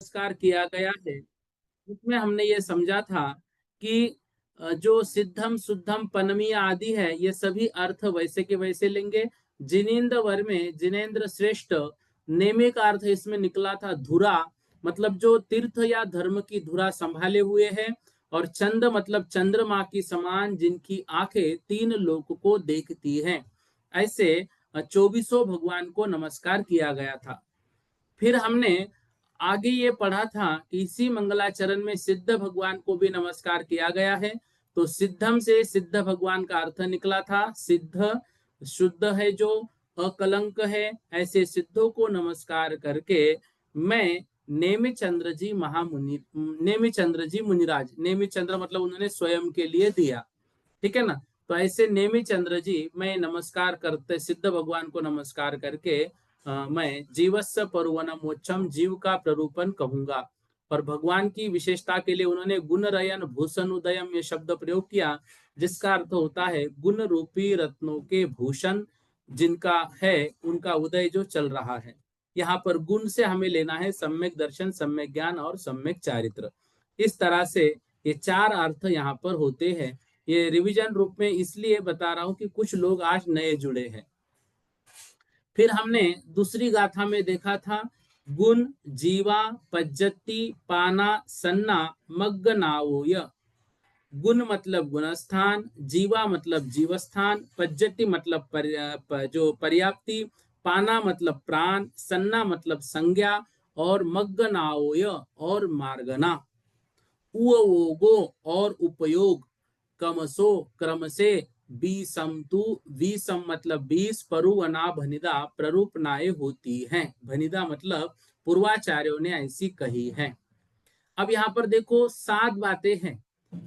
नमस्कार किया गया है। उसमें हमने ये समझा था कि जो सिद्धम शुद्धम पनमीय आदि है, ये सभी अर्थ वैसे के वैसे लेंगे। जिनेन्द्र वर में जिनेन्द्र श्रेष्ठ नेमे का अर्थ इसमें निकला था धुरा, मतलब जो तीर्थ या धर्म की धुरा संभाले हुए है। और चंद मतलब चंद्रमा की समान जिनकी आंखें तीन लोक को देखती हैं। ऐसे 24 भगवान को नमस्कार किया गया था। फिर हमने आगे ये पढ़ा था कि इसी मंगलाचरण में सिद्ध भगवान को भी नमस्कार किया गया है। तो सिद्धम से सिद्ध भगवान का अर्थ निकला था सिद्ध, शुद्ध है जो, अकलंक है। ऐसे सिद्धों को नमस्कार करके मैं नेमिचंद्र जी महामुनि, नेमिचंद्र जी मुनिराज, नेमिचंद्र मतलब उन्होंने स्वयं के लिए दिया, ठीक है ना। तो ऐसे नेमिचंद्र जी मैं नमस्कार करते सिद्ध भगवान को नमस्कार करके मैं जीवस्य परुवन मोक्षम, जीव का प्ररूपण कहूंगा। और भगवान की विशेषता के लिए उन्होंने गुण रयन भूषण उदयम ये शब्द प्रयोग किया, जिसका अर्थ होता है गुण रूपी रत्नों के भूषण जिनका है उनका उदय जो चल रहा है। यहाँ पर गुण से हमें लेना है सम्यक दर्शन, सम्यक ज्ञान और सम्यक चारित्र। इस तरह से ये चार अर्थ यहाँ पर होते हैं। ये रिवीजन रूप में इसलिए बता रहा हूं कि कुछ लोग आज नए जुड़े हैं। फिर हमने दूसरी गाथा में देखा था गुण जीवा पज्जति पाना सन्ना मग्गनाओय। गुण मतलब गुणस्थान, जीवा मतलब जीवस्थान, पज्जति मतलब जो पर्याप्ति, पाना मतलब प्राण, सन्ना मतलब संज्ञा, और मग्गनाओय और मार्गना। उवोगो और उपयोग, कमसो क्रम से, बीसम तु बीसम मतलब 20, परुवना भनिदा प्ररूपनाएं होती हैं। भनिदा मतलब पूर्वाचार्यों ने ऐसी कही है। अब यहाँ पर देखो 7 बातें हैं।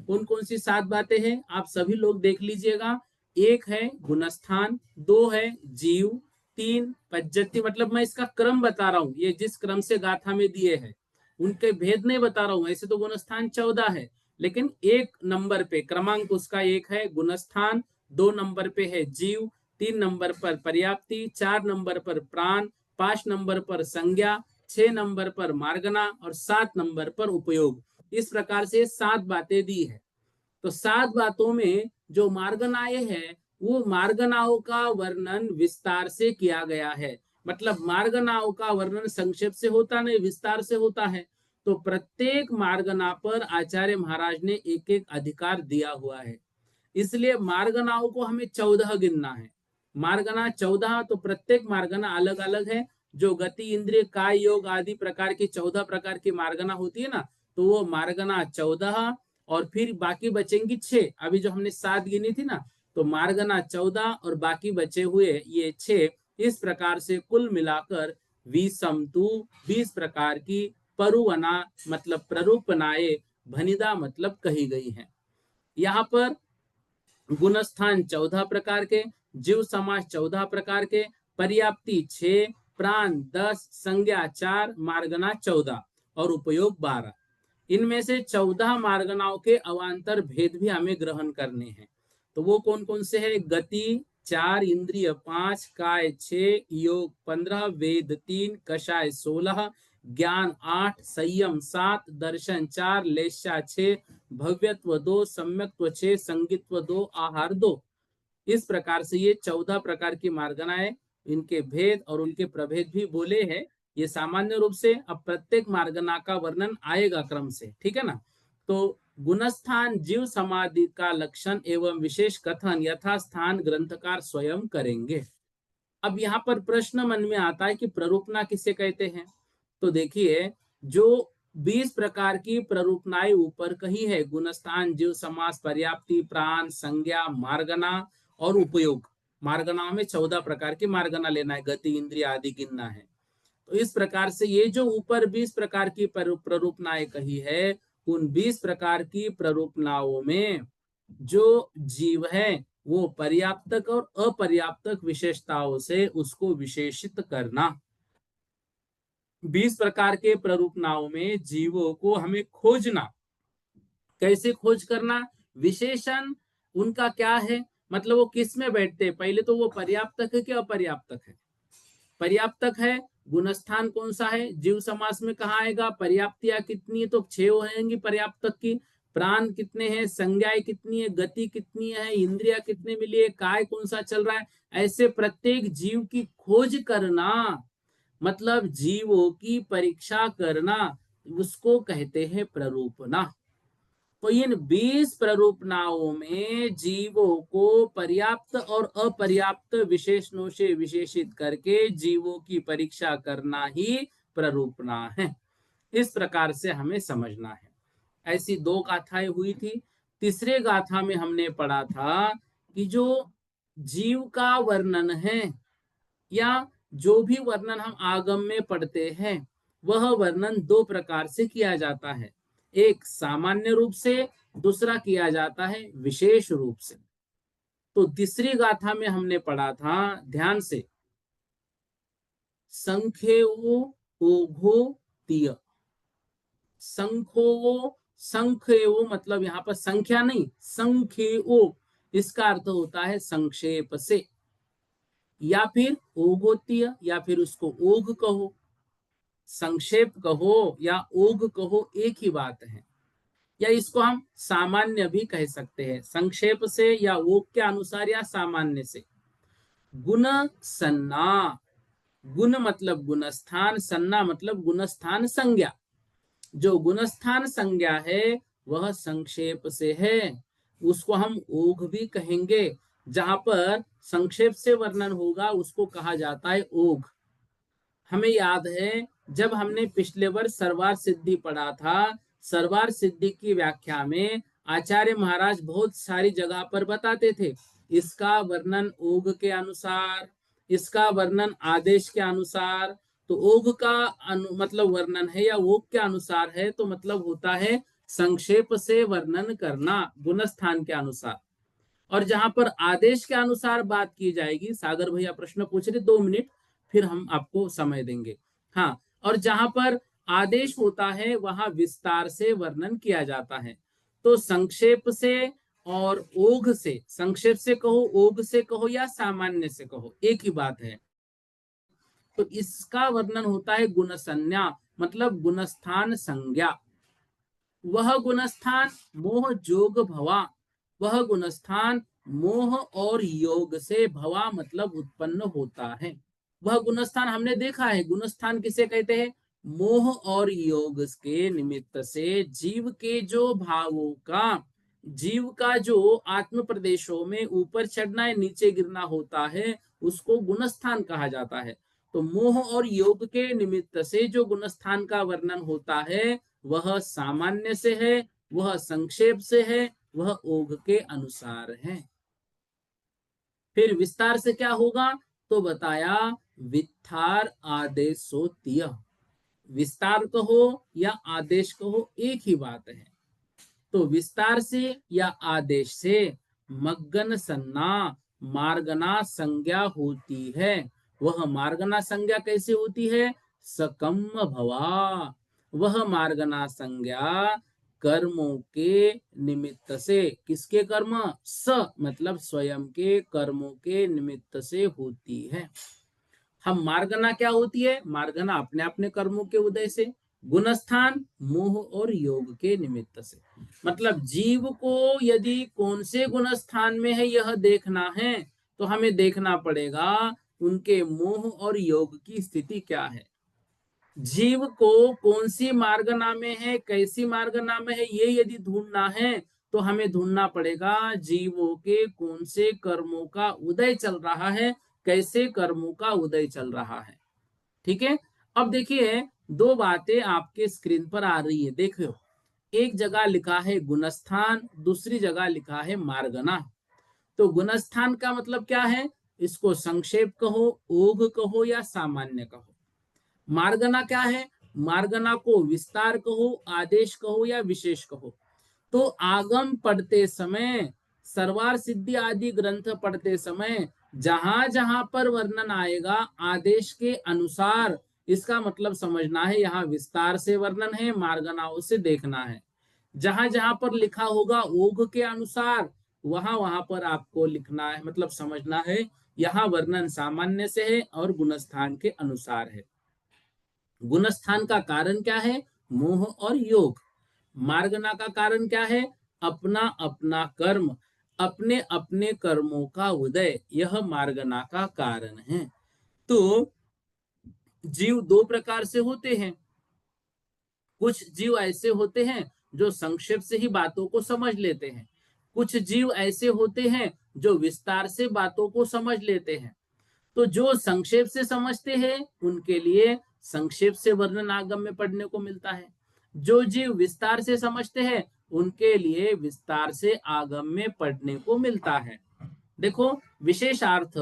कौन कौन सी 7 बातें हैं आप सभी लोग देख लीजिएगा। एक है गुणस्थान, दो है जीव, तीन पज्जति मतलब मैं इसका क्रम बता रहा हूं, ये जिस क्रम से गाथा में दिए हैं उनके भेद नहीं बता रहा हूं। ऐसे तो गुणस्थान 14 है, लेकिन एक नंबर पे क्रमांक उसका एक है गुणस्थान, 2 नंबर पे है जीव, 3 नंबर पर पर्याप्ति, 4 नंबर पर प्राण, 5 नंबर पर संज्ञा, 6 नंबर पर मार्गना और 7 नंबर पर उपयोग। इस प्रकार से 7 बातें दी है। तो 7 बातों में जो मार्गनाए है वो मार्गनाओं का वर्णन विस्तार से किया गया है। मतलब मार्गनाओं का वर्णन संक्षेप से होता नहीं, विस्तार से होता है। तो प्रत्येक मार्गना पर आचार्य महाराज ने एक एक अधिकार दिया हुआ है। इसलिए मार्गनाओं को हमें 14 गिनना है। मार्गना 14, तो प्रत्येक मार्गना अलग अलग है। जो गति इंद्रिय काय योग आदि प्रकार की 14 प्रकार की मार्गना होती है ना, तो वो मार्गना 14। और फिर बाकी बचेंगी 6। अभी जो हमने 7 गिनी थी ना, तो मार्गना 14 और बाकी बचे हुए ये 6। इस प्रकार से कुल मिलाकर 20 प्रकार की परुवना मतलब प्ररूपनाए, भनिदा मतलब कही गई है। यहाँ पर गुणस्थान 14 प्रकार के, जीव समास 14 प्रकार के, पर्याप्ति 6, प्राण 10, संज्ञा 4, मार्गना 14 और उपयोग 12। इनमें से 14 मार्गनाओं के अवान्तर भेद भी हमें ग्रहण करने हैं। तो वो कौन कौन से है? गति 4, इंद्रिय 5, काय 6, योग 15, वेद 3, कषाय 16, ज्ञान 8, संयम 7, दर्शन 4, लेशा 6, भव्यत्व 2, सम्यक्त्व 6, संगित्व 2, आहार 2। इस प्रकार से ये 14 प्रकार की मार्गनाएं, इनके भेद और उनके प्रभेद भी बोले हैं। ये सामान्य रूप से अब प्रत्येक मार्गना का वर्णन आएगा क्रम से, ठीक है ना। तो गुणस्थान जीव समाधि का लक्षण एवं विशेष कथन यथास्थान ग्रंथकार स्वयं करेंगे। अब यहाँ पर प्रश्न मन में आता है कि प्ररूपना किसे कहते हैं। तो देखिए, जो 20 प्रकार की प्ररूपनाएं ऊपर कही है, गुणस्थान जीव समास पर्याप्ति प्राण संज्ञा मार्गना और उपयोग। मार्गनाओं में 14 प्रकार की मार्गना लेना है, गति इंद्रिय आदि गिनना है। तो इस प्रकार से ये जो ऊपर 20 प्रकार की प्ररूपनाएं कही है, उन 20 प्रकार की प्ररूपनाओं में जो जीव है वो पर्याप्तक और अपर्याप्तक विशेषताओं से उसको विशेषित करना। 20 प्रकार के प्ररूपनाओं में जीवों को हमें खोजना। कैसे खोज करना? विशेषण उनका क्या है, मतलब वो किस में बैठते हैं। पहले तो वो पर्याप्तक है कि अपर्याप्तक है। पर्याप्तक है, गुणस्थान कौन सा है, जीव समास में कहाँ आएगा, पर्याप्तियां कितनी है, तो 6 होंगी पर्याप्तक की। प्राण कितने हैं, संज्ञाएं कितनी है, गति कितनी है, इंद्रिया कितने मिली है, काय कौन सा चल रहा है, ऐसे प्रत्येक जीव की खोज करना, मतलब जीवों की परीक्षा करना, उसको कहते हैं प्ररूपना। तो इन 20 प्ररूपनाओं में जीवों को पर्याप्त और अपर्याप्त विशेषणों से विशेषित करके जीवों की परीक्षा करना ही प्ररूपना है। इस प्रकार से हमें समझना है। ऐसी 2 गाथाएं हुई थी। तीसरे गाथा में हमने पढ़ा था कि जो जीव का वर्णन है या जो भी वर्णन हम आगम में पढ़ते हैं, वह वर्णन 2 प्रकार से किया जाता है। एक सामान्य रूप से, दूसरा किया जाता है विशेष रूप से। तो तीसरी गाथा में हमने पढ़ा था, ध्यान से, संख्यो ओघो तीय। संखो संख्यो मतलब यहां पर संख्या नहीं, संख्यो, इसका अर्थ होता है संक्षेप से, या फिर ओघोतीय, या फिर उसको ओघ कहो, संक्षेप कहो या ओघ कहो, एक ही बात है। या इसको हम सामान्य भी कह सकते हैं, संक्षेप से या ओघ के अनुसार या सामान्य से। गुण सन्ना, गुण मतलब गुणस्थान, सन्ना मतलब गुणस्थान संज्ञा। जो गुणस्थान संज्ञा है वह संक्षेप से है, उसको हम ओघ भी कहेंगे। जहां पर संक्षेप से वर्णन होगा उसको कहा जाता है ओघ। हमें याद है जब हमने पिछले वर्ष सर्वार सिद्धि पढ़ा था, सर्वार सिद्धि की व्याख्या में आचार्य महाराज बहुत सारी जगह पर बताते थे, इसका वर्णन ओघ के अनुसार, इसका वर्णन आदेश के अनुसार। तो ओघ का मतलब वर्णन है या ओघ के अनुसार है, तो मतलब होता है संक्षेप से वर्णन करना गुणस्थान के अनुसार। और जहां पर आदेश के अनुसार बात की जाएगी, सागर भैया प्रश्न पूछ रहे, 2 मिनट फिर हम आपको समय देंगे। हाँ, और जहां पर आदेश होता है वहां विस्तार से वर्णन किया जाता है। तो संक्षेप से और ओघ से, संक्षेप से कहो, ओघ से कहो या सामान्य से कहो, एक ही बात है। तो इसका वर्णन होता है गुण संज्ञा, मतलब गुणस्थान संज्ञा। वह गुणस्थान मोह जोग भवा, वह गुणस्थान मोह और योग से, भवा मतलब उत्पन्न होता है। वह गुणस्थान हमने देखा है, गुणस्थान किसे कहते हैं, मोह और योग के निमित्त से जीव के जो भावों का, जीव का जो आत्म प्रदेशों में ऊपर चढ़ना या नीचे गिरना होता है, उसको गुणस्थान कहा जाता है। तो मोह और योग के निमित्त से जो गुणस्थान का वर्णन होता है वह सामान्य से है, वह संक्षेप से है, वह ओघ के अनुसार है। फिर विस्तार से क्या होगा, तो बताया वित्थार आदेशोत्य। विस्तार कहो या आदेश कहो, एक ही बात है। तो विस्तार से या आदेश से मग्गन सन्ना मार्गना संज्ञा होती है। वह मार्गना संज्ञा कैसे होती है, सकम भवा, वह मार्गना संज्ञा कर्मों के निमित्त से, किसके कर्म, स मतलब स्वयं के कर्मों के निमित्त से होती है। हम मार्गना क्या होती है, मार्गना अपने अपने कर्मों के उदय से, गुणस्थान मोह और योग के निमित्त से। मतलब जीव को यदि कौन से गुणस्थान में है यह देखना है, तो हमें देखना पड़ेगा उनके मोह और योग की स्थिति क्या है। जीव को कौन सी मार्गना में है, कैसी मार्गना में है, ये यदि ढूंढना है तो हमें ढूंढना पड़ेगा जीवों के कौन से कर्मों का उदय चल रहा है, कैसे कर्मों का उदय चल रहा है। ठीक है। अब देखिए 2 बातें आपके स्क्रीन पर आ रही है, देखो। एक जगह लिखा है गुणस्थान, दूसरी जगह लिखा है मार्गना। तो गुणस्थान का मतलब क्या है, इसको संक्षेप कहो, ओघ कहो या सामान्य कहो। मार्गना क्या है? मार्गना को विस्तार कहो, आदेश कहो या विशेष कहो। तो आगम पढ़ते समय, सर्वार सिद्धि आदि ग्रंथ पढ़ते समय जहां जहां पर वर्णन आएगा आदेश के अनुसार, इसका मतलब समझना है यहाँ विस्तार से वर्णन है, मार्गनाओं से देखना है। जहां जहां पर लिखा होगा ओघ के अनुसार, वहां वहां पर आपको लिखना है, मतलब समझना है यहाँ वर्णन सामान्य से है और गुणस्थान के अनुसार है। गुणस्थान का कारण क्या है? मोह और योग। मार्गना का कारण क्या है? अपना अपना कर्म, अपने अपने कर्मों का उदय, यह मार्गना का कारण है। तो जीव दो प्रकार से होते हैं। कुछ जीव ऐसे होते हैं जो संक्षेप से ही बातों को समझ लेते हैं, कुछ जीव ऐसे होते हैं जो विस्तार से बातों को समझ लेते हैं। तो जो संक्षेप से समझते हैं उनके लिए संक्षेप से वर्णन आगम में पढ़ने को मिलता है, जो जीव विस्तार से समझते हैं उनके लिए विस्तार से आगम में पढ़ने को मिलता है। देखो, विशेषार्थ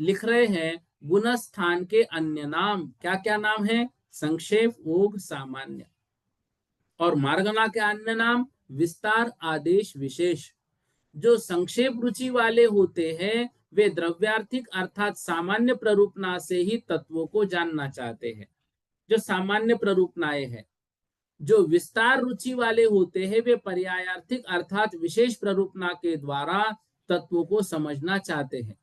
लिख रहे हैं गुणस्थान के अन्य नाम, क्या क्या नाम है? संक्षेप, ओघ, सामान्य। और मार्गना के अन्य नाम विस्तार, आदेश, विशेष। जो संक्षेप रुचि वाले होते हैं वे द्रव्यार्थिक अर्थात सामान्य प्ररूपना से ही तत्वों को जानना चाहते हैं, जो सामान्य प्ररूपनाएं हैं। जो विस्तार रुचि वाले होते हैं वे पर्यायार्थिक अर्थात विशेष प्ररूपना के द्वारा तत्वों को समझना चाहते हैं।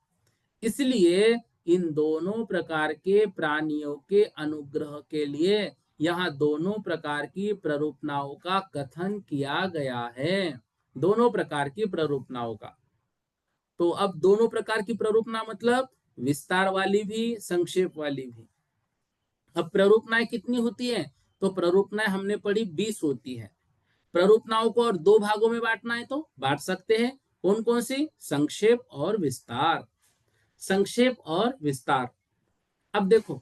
इसलिए इन दोनों प्रकार के प्राणियों के अनुग्रह के लिए यहाँ दोनों प्रकार की प्ररूपनाओं का कथन किया गया है, दोनों प्रकार की प्ररूपनाओं का। तो अब दोनों प्रकार की प्ररूपना मतलब विस्तार वाली भी, संक्षेप वाली भी। अब प्ररूपनाएं कितनी होती है? तो प्ररूपनाएं हमने पढ़ी 20 होती है। प्ररूपनाओं को और दो भागों में बांटना है तो बांट सकते हैं। कौन कौन सी? संक्षेप और विस्तार। संक्षेप और विस्तार। अब देखो,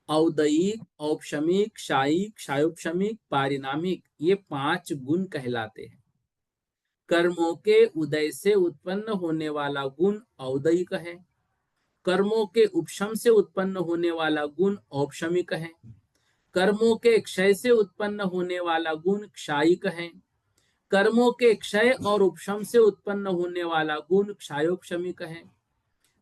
औदयिक, औपशमिक, शायिक, शायोपशमिक, पारिणामिक, ये 5 गुण कहलाते हैं। कर्मों के उदय से उत्पन्न होने वाला गुण औदयिक है, कर्मों के उपशम से उत्पन्न होने वाला गुण औपशमिक है, कर्मों के क्षय से उत्पन्न होने वाला गुण क्षायिक है, कर्मों के क्षय और उपशम से उत्पन्न होने वाला गुण क्षायोपशमिक है,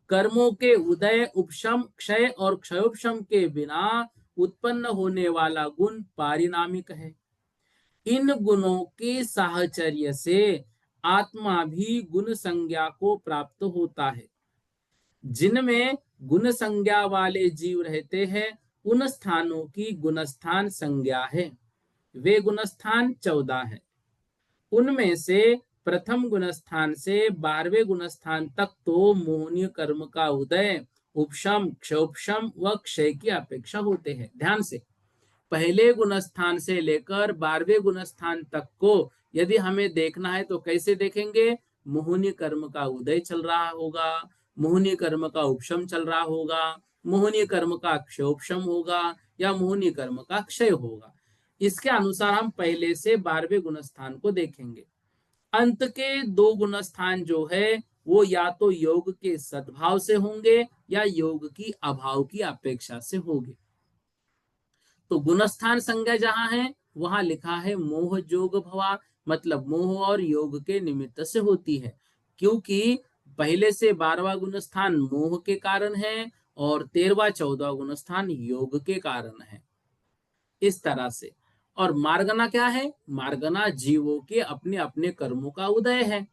कर्मों के उदय, उपशम, क्षय और क्षयोपशम के बिना उत्पन्न होने वाला गुण पारिणामिक है। इन गुणों के साहचर्य से आत्मा भी गुण संज्ञा को प्राप्त होता है। जिनमें गुण संज्ञा वाले जीव रहते हैं उन स्थानों की गुणस्थान संज्ञा है। वे गुणस्थान 14 है। उनमें से प्रथम गुणस्थान से 12वें गुणस्थान तक तो मोहनीय कर्म का उदय, उपशम, क्षोपशम व क्षय की अपेक्षा होते हैं। ध्यान से, पहले गुणस्थान से लेकर 12वें गुणस्थान तक को यदि हमें देखना है तो कैसे देखेंगे? मोहनीय कर्म का उदय चल रहा होगा, मोहनीय कर्म का उपशम चल रहा होगा, मोहनीय कर्म का क्षोपशम होगा या मोहनीय कर्म का क्षय होगा। इसके अनुसार हम पहले से 12वें गुणस्थान को देखेंगे। अंत के 2 गुणस्थान जो है वो या तो योग के सद्भाव से होंगे या योग की अभाव की अपेक्षा से होंगे। तो गुणस्थान संज्ञा जहां है वहां लिखा है मोह जोग भवा, मतलब मोह और योग के निमित्त से होती है, क्योंकि पहले से 12वां गुणस्थान मोह के कारण है और 13वां 14वां गुणस्थान योग के कारण है। इस तरह से। और मार्गना क्या है? मार्गना जीवों के अपने अपने कर्मों का उदय है।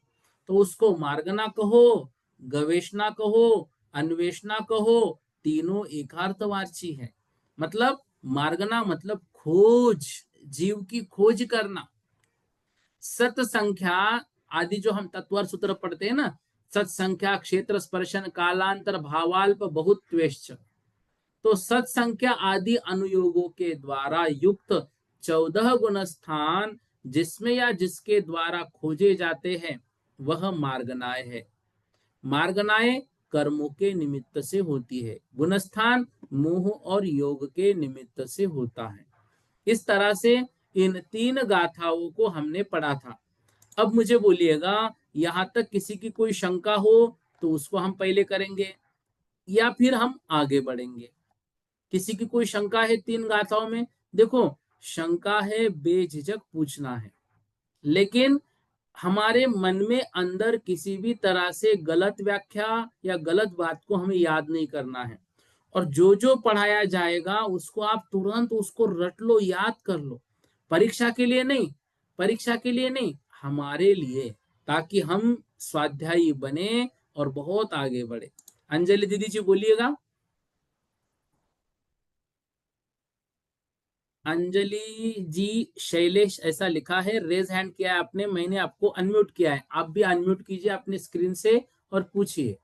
तो उसको मार्गना कहो, गवेषणा कहो, अन्वेषणा कहो, तीनों एकार्थवाची है। मतलब मार्गना मतलब खोज, जीव की खोज करना। सत संख्या आदि जो हम तत्वर सूत्र पढ़ते हैं ना, सत संख्या, क्षेत्र स्पर्शन, कालांतर, भावाल्प, बहुत्वेश्च, तो सत संख्या आदि अनुयोगों के द्वारा युक्त 14 गुण स्थान जिसमें या जिसके द्वारा खोजे जाते हैं वह मार्गनाएं है। मार्गनाएं कर्मों के निमित्त से होती है, गुणस्थान मोह और योग के निमित्त से होता है। इस तरह से इन 3 गाथाओं को हमने पढ़ा था। अब मुझे बोलिएगा, यहां तक किसी की कोई शंका हो तो उसको हम पहले करेंगे। या फिर हम आगे बढ़ेंगे। किसी की कोई शंका है 3 गाथाओं में? देखो, शंका है बेझिझक पूछना है, लेकिन हमारे मन में अंदर किसी भी तरह से गलत व्याख्या या गलत बात को हमें याद नहीं करना है। और जो जो पढ़ाया जाएगा उसको आप तुरंत उसको रट लो, याद कर लो। परीक्षा के लिए नहीं, परीक्षा के लिए नहीं, हमारे लिए, ताकि हम स्वाध्यायी बने और बहुत आगे बढ़े। अंजलि दीदी जी बोलिएगा। अंजलि जी, शैलेश ऐसा लिखा है, रेज हैंड किया है आपने, मैंने आपको अनम्यूट किया है, आप भी अनम्यूट कीजिए अपने स्क्रीन से और पूछिए।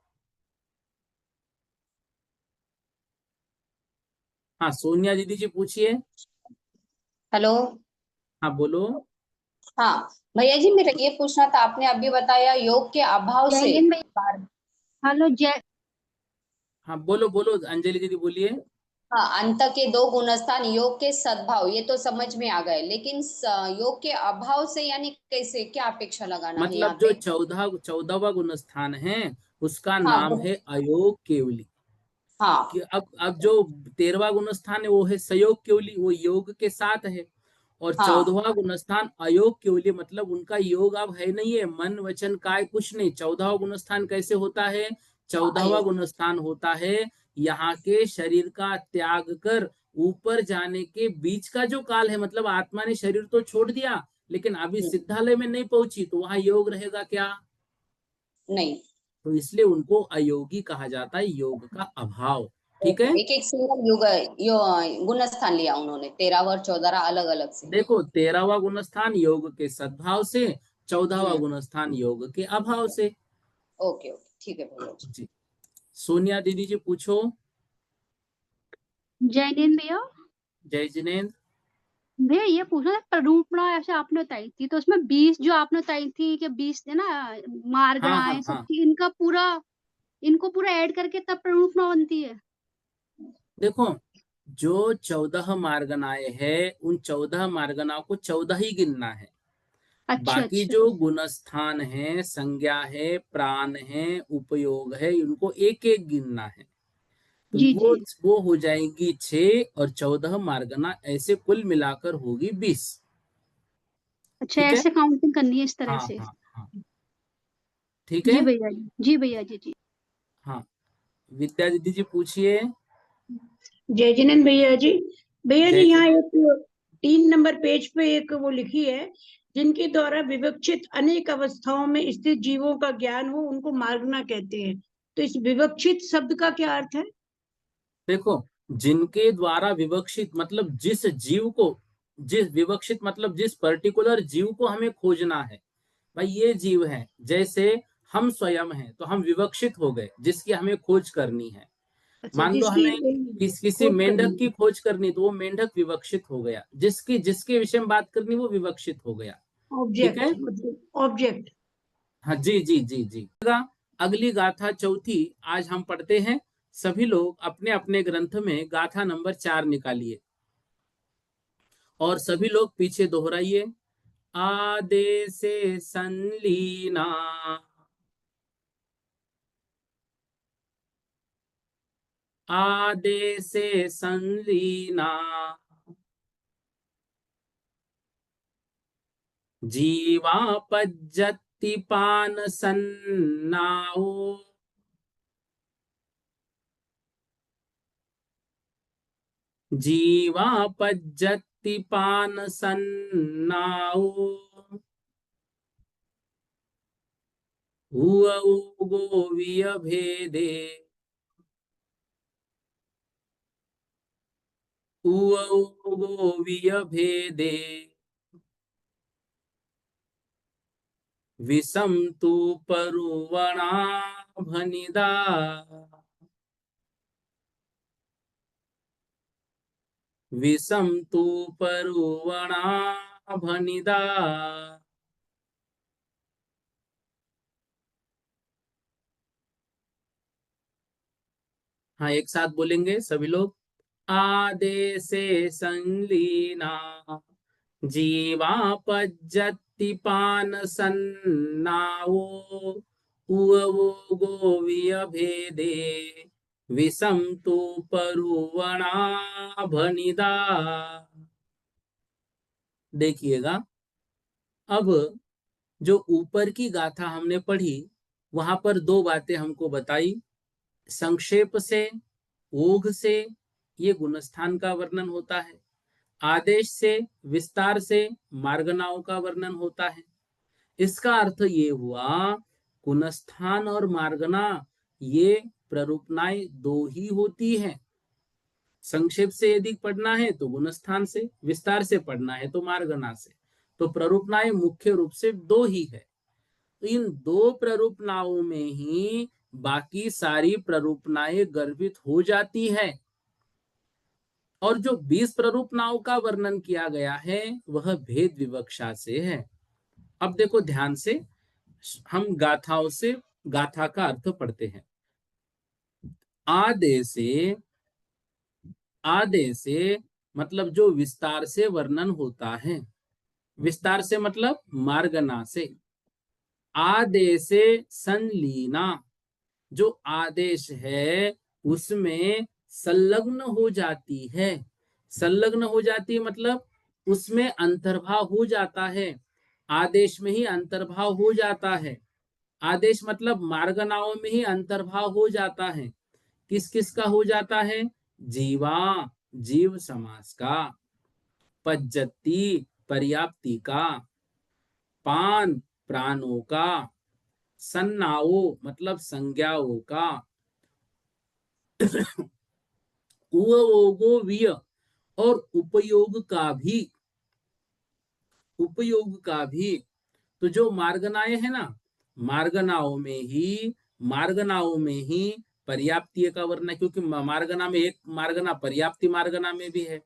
हाँ, सोनिया दीदी जी पूछिए। हेलो। हाँ बोलो। हाँ भैया जी, मेरा ये पूछना था, आपने अभी बताया योग के अभाव जय से हिंद भैया। हेलो जय। हाँ बोलो बोलो, अंजलि दीदी बोलिए। हाँ, अंत के दो गुणस्थान योग के सद्भाव, ये तो समझ में आ गए, लेकिन योग के अभाव से यानी कैसे, क्या अपेक्षा लगाना है मतलब यहाँ जो पे? 14वां गुण स्थान है उसका हाँ नाम है अयोग केवली। कि हाँ अब जो 13वां गुण स्थान है वो है सयोग केवली, वो योग के साथ है। और हाँ 14वां गुण स्थान अयोग केवली, मतलब उनका योग अब है नहीं है, मन वचन काय कुछ नहीं। 14वां गुण स्थान कैसे होता है? हाँ, 14वां अयोग। गुण स्थान होता है यहाँ के शरीर का त्याग कर ऊपर जाने के बीच का जो काल है, मतलब आत्मा ने शरीर तो छोड़ दिया लेकिन अभी हम्म, सिद्धालय में नहीं पहुंची, तो वहां योग रहेगा क्या? नहीं। तो इसलिए उनको अयोगी कहा जाता है, योग का अभाव। ठीक है। एक एक सिंगल योग गुण स्थान लिया उन्होंने, 13 और 14 अलग अलग से। देखो, 13वां गुण स्थान योग के सद्भाव से, 14वां हम्म। गुण स्थान योग के अभाव से। ओके ओके, ठीक है भैया जी। जी, सोनिया दीदी जी पूछो। जय हिंद भैया। जय जिनेन्द्र। भैया ये पूछना था, प्ररूपणा ऐसे आपने बताई थी, तो उसमें 20 जो आपने बताई थी कि 20 है ना, हाँ हाँ मार्गणाएं सब हाँ। थी, इनको पूरा ऐड करके तब प्ररूपणा बनती है। देखो, जो 14 मार्गनाए हैं उन 14 मार्गनाओं को 14 ही गिनना है। अच्छा बाकी अच्छा। जो गुणस्थान है, संज्ञा है, प्राण है, उपयोग है, इनको एक एक गिनना है। तो जी वो जी। वो हो जाएंगी 6 और 14 मार्गना, ऐसे कुल मिलाकर होगी 20। अच्छा, ठीक है। ऐसे काउंटिंग करनी है इस तरह हाँ से। हाँ हाँ। ठीक जी है। भैया जी, जी भैया जी जी। हाँ, विद्या दीदी जी पूछिए। जय जिनेन्द्र भैया जी। भैया जी, जय यहाँ जिनेन्द्र। एक 3 नंबर पेज पे एक वो लिखी है, जिनके द्वारा विवक्षित अनेक अवस्थाओं में स्थित जीवों का ज्ञान हो उनको मार्गना कहते हैं। तो इस विवक्षित शब्द का क्या अर्थ है? देखो, जिनके द्वारा विवक्षित मतलब जिस जीव को, जिस विवक्षित मतलब जिस पर्टिकुलर जीव को हमें खोजना है। भाई ये जीव है, जैसे हम स्वयं हैं तो हम विवक्षित हो गए, जिसकी हमें खोज करनी है। अच्छा, मान लो जिसकी हमें किसी खोज मेंढक करनी की है। खोज करनी, तो वो मेंढक विवक्षित हो गया, जिसकी जिसके विषय में बात करनी वो विवक्षित हो गया। ठीक ऑब्जेक्ट, है। मतलब ऑब्जेक्ट। हाँ जी जी जी जी। अगली गाथा चौथी आज हम पढ़ते हैं। सभी लोग अपने अपने ग्रंथ में गाथा नंबर 4 निकालिए और सभी लोग पीछे दोहराइए। आदे से संलीना, आदे से संलीना, जीवा पज्जति पान सन्नाओ, जीवा पज्जति पान सन्नाओ, हुऔ गोवीय भेदे, हुऔ गोवीय भेदे, विषम तु परुवणा भनिदा, विषम तु परुवणा भनिदा। हाँ, एक साथ बोलेंगे सभी लोग। आदे से संलीना, जीवा पज्जति पान सन्नाओ, उवो गोवीय भेदे, विषम तु परुवणा भनिदा। देखिएगा, अब जो ऊपर की गाथा हमने पढ़ी वहां पर दो बातें हमको बताई। संक्षेप से, ओघ से ये गुणस्थान का वर्णन होता है, आदेश से, विस्तार से मार्गनाओं का वर्णन होता है। इसका अर्थ ये हुआ, गुणस्थान और मार्गना ये प्ररूपनाएं दो ही होती है। संक्षेप से यदि पढ़ना है तो गुणस्थान से, विस्तार से पढ़ना है तो मार्गना से। तो प्ररूपनाएं मुख्य रूप से दो ही है। तो इन दो प्ररूपनाओं में ही बाकी सारी प्ररूपनाएं गर्भित हो जाती है। और जो 20 प्ररूपनाओं का वर्णन किया गया है वह भेद विवक्षा से है। अब देखो ध्यान से, हम गाथाओं से गाथा का अर्थ पढ़ते हैं। आदेश से मतलब जो विस्तार से वर्णन होता है, विस्तार से मतलब मार्गना से। आदेश संलीना, जो आदेश है उसमें संलग्न हो जाती है। संलग्न हो जाती है मतलब उसमें अंतर्भाव हो जाता है, आदेश में ही अंतर्भाव हो जाता है। आदेश मतलब मार्गनाओं में ही अंतर्भाव हो जाता है। किस किस का हो जाता है? जीवा, जीव समास का, पज्जति पर्याप्ति का, पान प्राणों का, सन्नाओ मतलब संज्ञाओं का, उवोगो विय और उपयोग का भी। तो जो मार्गनाएं है ना, मार्गनाओं में ही पर्याप्तीय का वर्ण है, क्योंकि मार्गना में एक मार्गना पर्याप्ति मार्गना में भी है।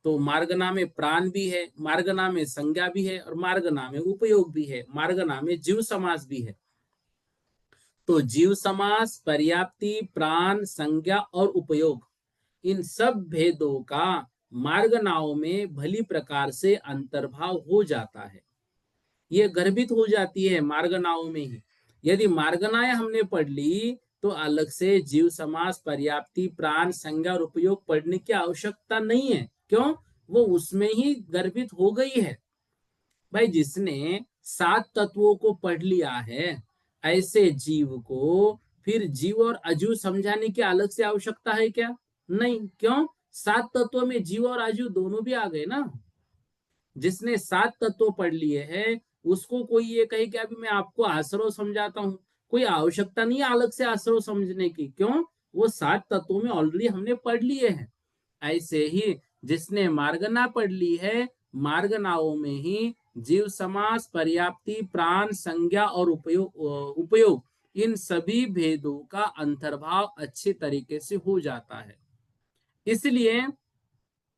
तो मार्गना में प्राण भी है, मार्गना में संज्ञा भी है और मार्गना में उपयोग भी है, मार्गना में जीव समास भी है। तो जीव समास, पर्याप्ति, प्राण, संज्ञा और उपयोग, इन सब भेदों का मार्गनाओं में भली प्रकार से अंतर्भाव हो जाता है। ये गर्भित हो जाती है मार्गनाओं में ही। यदि मार्गनाएं हमने पढ़ ली तो अलग से जीव समास, पर्याप्ति, प्राण, संज्ञा और उपयोग पढ़ने की आवश्यकता नहीं है। क्यों? वो उसमें ही गर्भित हो गई है। भाई जिसने 7 तत्वों को पढ़ लिया है, ऐसे जीव को फिर जीव और अजीव समझाने की अलग से आवश्यकता है क्या? नहीं। क्यों? 7 तत्वों में जीव और अजीव दोनों भी आ गए ना। जिसने 7 तत्व पढ़ लिए हैं उसको कोई ये कहे कि अभी मैं आपको आश्रव समझाता हूं, कोई आवश्यकता नहीं है अलग से आश्रव समझने की। क्यों? वो 7 तत्वों में ऑलरेडी हमने पढ़ लिए हैं। ऐसे ही जिसने मार्गना पढ़ ली है, मार्गनाओं में ही जीव समास, पर्याप्ति, प्राण, संज्ञा और उपयोग इन सभी भेदों का अंतर्भाव अच्छे तरीके से हो जाता है। इसलिए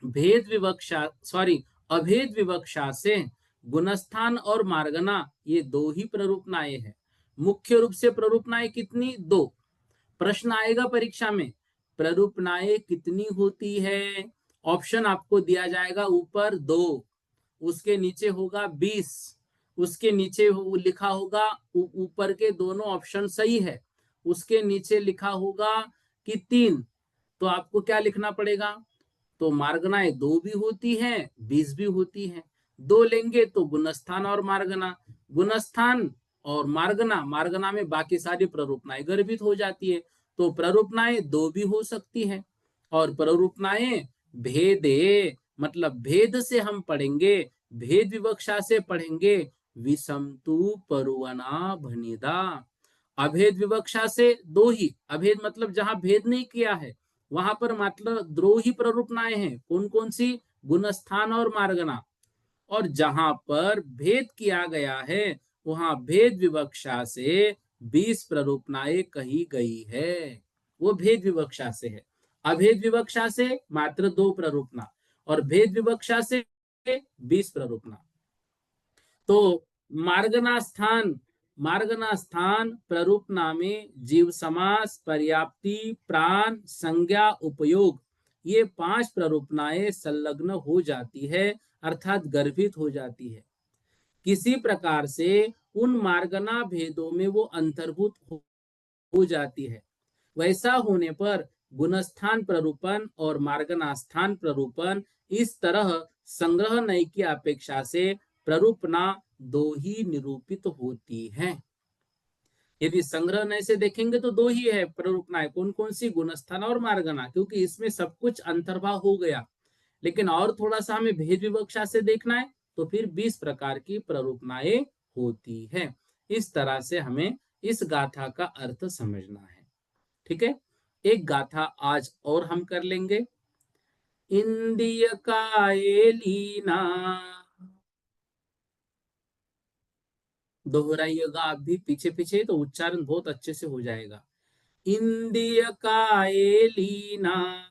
अभेद विवक्षा से गुणस्थान और मार्गना ये दो ही प्ररूपनाएं हैं। मुख्य रूप से प्ररूपनाएं कितनी? 2। प्रश्न आएगा परीक्षा में, प्ररूपनाएं कितनी होती है? ऑप्शन आपको दिया जाएगा ऊपर 2, उसके नीचे होगा 20, उसके नीचे लिखा होगा ऊपर के दोनों ऑप्शन सही है, उसके नीचे लिखा होगा कि 3। तो आपको क्या लिखना पड़ेगा? तो मार्गनाएं 2 भी होती हैं, 20 भी होती हैं। 2 लेंगे तो गुणस्थान और मार्गना, गुणस्थान और मार्गना में बाकी सारी प्ररूपनाएं गर्भित हो जाती है। तो प्ररूपनाएं 2 भी हो सकती हैं। और प्ररूपनाएं भेदे मतलब भेद से हम पढ़ेंगे, भेद विवक्षा से पढ़ेंगे। विषमतु परुवना भनिदा, अभेद विवक्षा से 2 ही, अभेद मतलब जहां भेद नहीं किया है वहां पर मात्र 2 ही प्ररूपनाएं हैं। कौन कौन सी? गुणस्थान और मार्गना। और जहां पर भेद किया गया है वहां भेद विवक्षा से 20 प्ररूपनाएं कही गई है, वो भेद विवक्षा से है। अभेद विवक्षा से मात्र 2 प्ररूपना और भेद विवक्षा से 20 प्ररूपना। तो मार्गना स्थान प्ररूपना में जीव समास, पर्याप्ति, प्राण, संज्ञा, उपयोग ये 5 प्ररूपनाएं संलग्न हो जाती है, अर्थात गर्भित हो जाती है। किसी प्रकार से उन मार्गना भेदों में वो अंतर्भूत हो जाती है। वैसा होने पर गुणस्थान प्ररूपण और मार्गनास्थान प्ररूपण, इस तरह संग्रह नय की अपेक्षा से प्ररूपणा दो ही निरूपित होती है। यदि संग्रह नय से देखेंगे तो दो ही है प्ररूपणाएं, कौन कौन सी, गुणस्थान और मार्गना, क्योंकि इसमें सब कुछ अंतर्भाव हो गया। लेकिन और थोड़ा सा हमें भेद विवक्षा से देखना है तो फिर 20 प्रकार की प्ररूपणाएं होती है। इस तरह से हमें इस गाथा का अर्थ समझना है। ठीक है, एक गाथा आज और हम कर लेंगे। इंद्रिय काये लीना, दोहराइएगा आप भी पीछे पीछे, तो उच्चारण बहुत अच्छे से हो जाएगा। इंद्रिय काये लीना,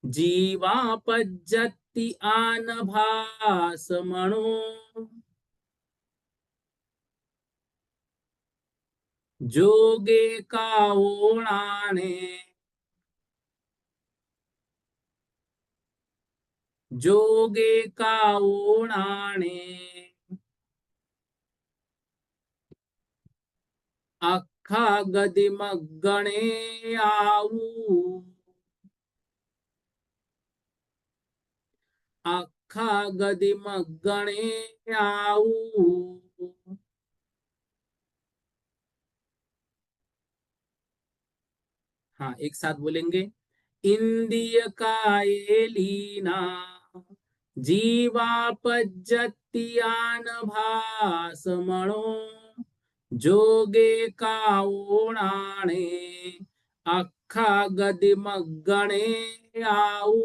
जीवा पज्जति आन भास मणो, जोगे काओणाने, जोगे काओणाने, अख्खा गदिमगणे आऊ, अख्खा गदिमगणे आऊ। हाँ, एक साथ बोलेंगे। इंद्रिय काये लीना, जीवा पज्जतियान भास मणो, जोगे काओणाने, अख्खा गदिमगणे आऊ।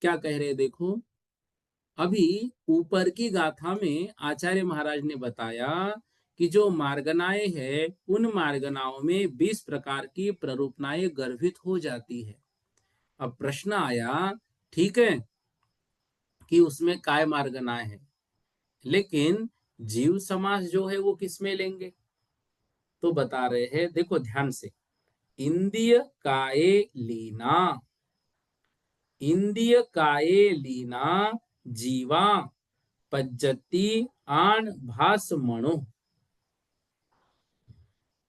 क्या कह रहे देखो, अभी ऊपर की गाथा में आचार्य महाराज ने बताया कि जो मार्गनाएं है उन मार्गनाओं में 20 प्रकार की प्ररूपनाएं गर्भित हो जाती है। अब प्रश्न आया, ठीक है कि उसमें काय मार्गनाएं है, लेकिन जीव समास जो है वो किसमें लेंगे? तो बता रहे हैं, देखो ध्यान से। इंद्रिय काये लीना, इंद्रिय काये लीना, जीवा पज्जति आन भास मणो।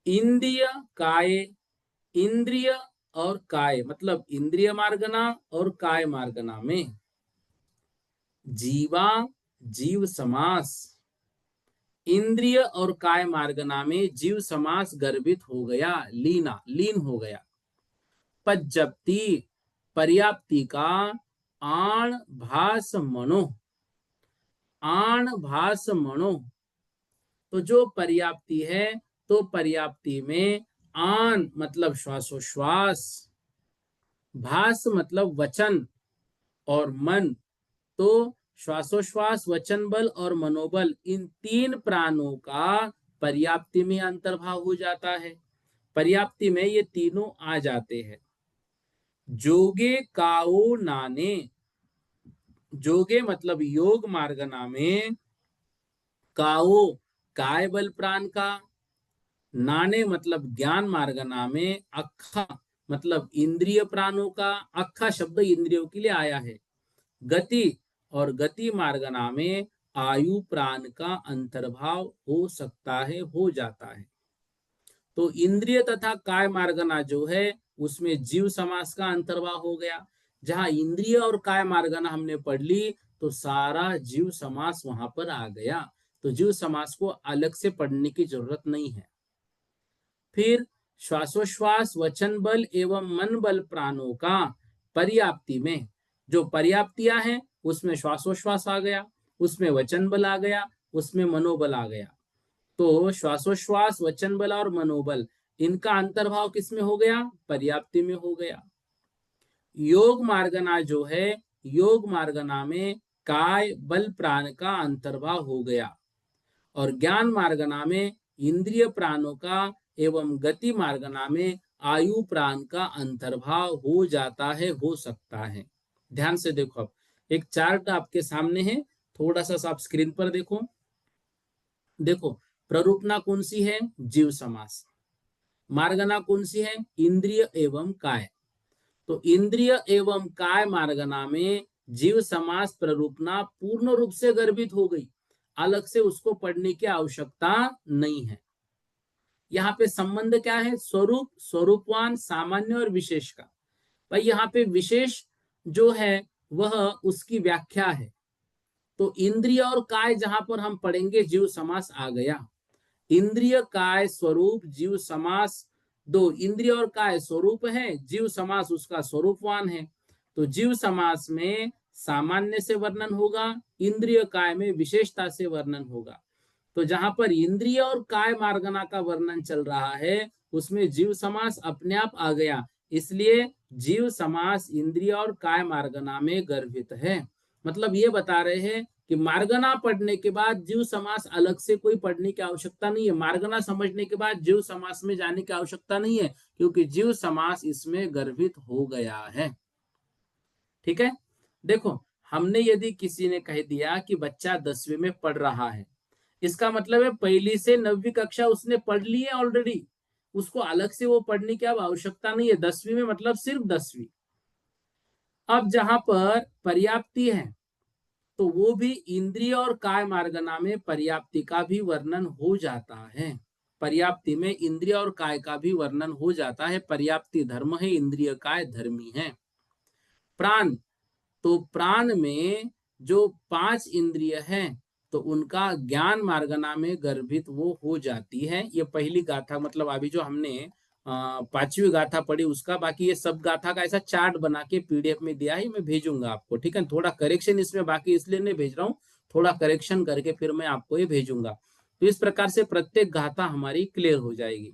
इंद्रिय काय, इंद्रिय और काय मतलब इंद्रिय मार्गना और काय मार्गना में जीवा जीव समास, इंद्रिय और काय मार्गना में जीव समास गर्भित हो गया, लीना लीन हो गया। पज्जप्ति पर्याप्ति का, आण भास मनो, आण भास मनो, तो जो पर्याप्ति है तो पर्याप्ति में आन मतलब श्वासोश्वास, भास मतलब वचन, और मन, तो श्वासोश्वास, वचन बल और मनोबल, इन तीन प्राणों का पर्याप्ति में अंतर्भाव हो जाता है। पर्याप्ति में ये तीनों आ जाते हैं। जोगे काओ नाने, जोगे मतलब योग मार्गना में, काओ काय बल प्राण का, नाने मतलब ज्ञान मार्गना में, अक्खा मतलब इंद्रिय प्राणों का, अक्खा शब्द इंद्रियों के लिए आया है, गति और गति मार्गना में आयु प्राण का अंतर्भाव हो सकता है, हो जाता है। तो इंद्रिय तथा काय मार्गना जो है उसमें जीव समास का अंतर्भाव हो गया। जहां इंद्रिय और काय मार्गना हमने पढ़ ली तो सारा जीव समास वहां पर आ गया, तो जीव समास को अलग से पढ़ने की जरूरत नहीं है। फिर श्वासोश्वास, वचन बल एवं मन बल प्राणों का पर्याप्ति में, जो पर्याप्तियां हैं उसमें श्वासोश्वास आ गया, उसमें वचन बल आ गया, उसमें मनोबल आ गया। तो श्वासोश्वास, वचन बल और मनोबल, इनका अंतर्भाव किसमें हो गया? पर्याप्ति में हो गया। योग मार्गना जो है, योग मार्गना में काय बल प्राण का अंतर्भाव हो गया, और ज्ञान मार्गना में इंद्रिय प्राणों का एवं गति मार्गना में आयु प्राण का अंतर्भाव हो जाता है, हो सकता है। ध्यान से देखो, अब एक चार्ट आपके सामने है, थोड़ा सा आप स्क्रीन पर देखो। देखो प्ररूपना कौन सी है? जीव समास। मार्गना कौन सी है? इंद्रिय एवं काय। तो इंद्रिय एवं काय मार्गना में जीव समास प्ररूपना पूर्ण रूप से गर्भित हो गई, अलग से उसको पढ़ने की आवश्यकता नहीं है। यहाँ पे संबंध क्या है? स्वरूप, स्वरूपवान, सामान्य और विशेष का। भाई यहाँ पे विशेष जो है वह उसकी व्याख्या है। तो इंद्रिय और काय जहां पर हम पढ़ेंगे जीव समास आ गया। इंद्रिय काय स्वरूप जीव समास दो, इंद्रिय और काय स्वरूप है, जीव समास उसका स्वरूपवान है। तो जीव समास में सामान्य से वर्णन होगा, इंद्रिय काय में विशेषता से वर्णन होगा। तो जहां पर इंद्रिय और काय मार्गना का वर्णन चल रहा है उसमें जीव समास अपने आप आ गया, इसलिए जीव समास इंद्रिय और काय मार्गना में गर्भित है। मतलब ये बता रहे हैं कि मार्गना पढ़ने के बाद जीव समास अलग से कोई पढ़ने की आवश्यकता नहीं है, मार्गना समझने के बाद जीव समास में जाने की आवश्यकता नहीं है, क्योंकि जीव समास इसमें गर्भित हो गया है। ठीक है, देखो हमने यदि किसी ने कह दिया कि बच्चा 10वीं में पढ़ रहा है, इसका मतलब है पहली से 9वीं कक्षा उसने पढ़ ली है ऑलरेडी, उसको अलग से वो पढ़ने की अब आवश्यकता नहीं है। 10वीं में मतलब सिर्फ 10वीं। अब जहां पर पर्याप्ति है तो वो भी इंद्रिय और काय मार्गना में पर्याप्ति का भी वर्णन हो जाता है। पर्याप्ति में इंद्रिय और काय का भी वर्णन हो जाता है। पर्याप्ति धर्म है, इंद्रिय काय धर्मी है। प्राण, तो प्राण में जो 5 इंद्रिय हैं तो उनका ज्ञान मार्गना में गर्भित वो हो जाती है। ये पहली गाथा, मतलब अभी जो हमने 5वीं गाथा पढ़ी उसका, बाकी ये सब गाथा का ऐसा चार्ट बना के पीडीएफ में दिया है, मैं भेजूंगा आपको। ठीक है, थोड़ा करेक्शन इसमें बाकी इसलिए नहीं भेज रहा हूँ, थोड़ा करेक्शन करके फिर मैं आपको ये भेजूंगा। तो इस प्रकार से प्रत्येक गाथा हमारी क्लियर हो जाएगी।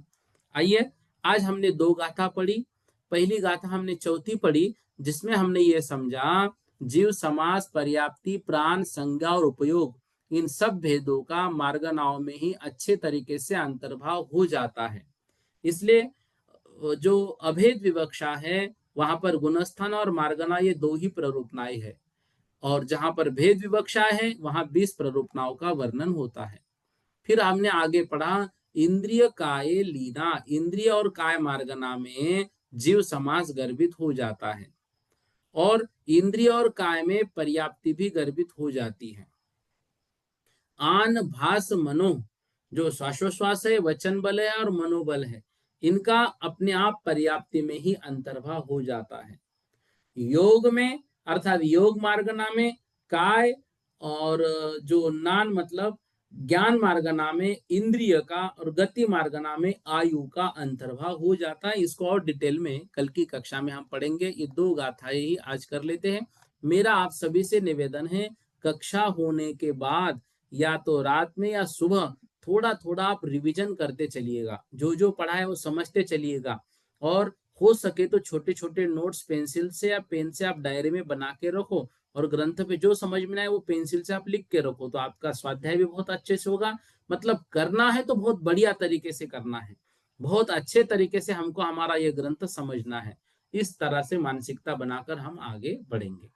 आइए, आज हमने 2 गाथा पढ़ी। पहली गाथा हमने चौथी पढ़ी जिसमें हमने ये समझा जीव समास, पर्याप्ति, प्राण, संज्ञा और उपयोग, इन सब भेदों का मार्गनाओं में ही अच्छे तरीके से अंतर्भाव हो जाता है। इसलिए जो अभेद विवक्षा है वहां पर गुणस्थान और मार्गना ये 2 ही प्ररूपनाएं है, और जहां पर भेद विवक्षा है वहां 20 प्ररूपनाओं का वर्णन होता है। फिर हमने आगे पढ़ा इंद्रिय काय लीना, इंद्रिय और काय मार्गना में जीव समास गर्भित हो जाता है, और इंद्रिय और काय में पर्याप्ति भी गर्भित हो जाती है। आन भास मनो, जो श्वासोश्वास है, वचन बल है और मनोबल है, इनका अपने आप पर्याप्ति में ही अंतर्भाव हो जाता है। योग में अर्थात योग मार्गना में काय और जो नान मतलब ज्ञान मार्गना में इंद्रिय का, और गति मार्गना में आयु का अंतर्भाव हो जाता है। इसको और डिटेल में कल की कक्षा में हम पढ़ेंगे। ये 2 गाथाएं ही आज कर लेते हैं। मेरा आप सभी से निवेदन है, कक्षा होने के बाद या तो रात में या सुबह थोड़ा थोड़ा आप रिवीजन करते चलिएगा, जो जो पढ़ा है वो समझते चलिएगा, और हो सके तो छोटे छोटे नोट्स पेंसिल से या पेन से आप डायरी में बना के रखो, और ग्रंथ पे जो समझ में आए वो पेंसिल से आप लिख के रखो, तो आपका स्वाध्याय भी बहुत अच्छे से होगा। मतलब करना है तो बहुत बढ़िया तरीके से करना है, बहुत अच्छे तरीके से हमको हमारा ये ग्रंथ समझना है। इस तरह से मानसिकता बनाकर हम आगे बढ़ेंगे।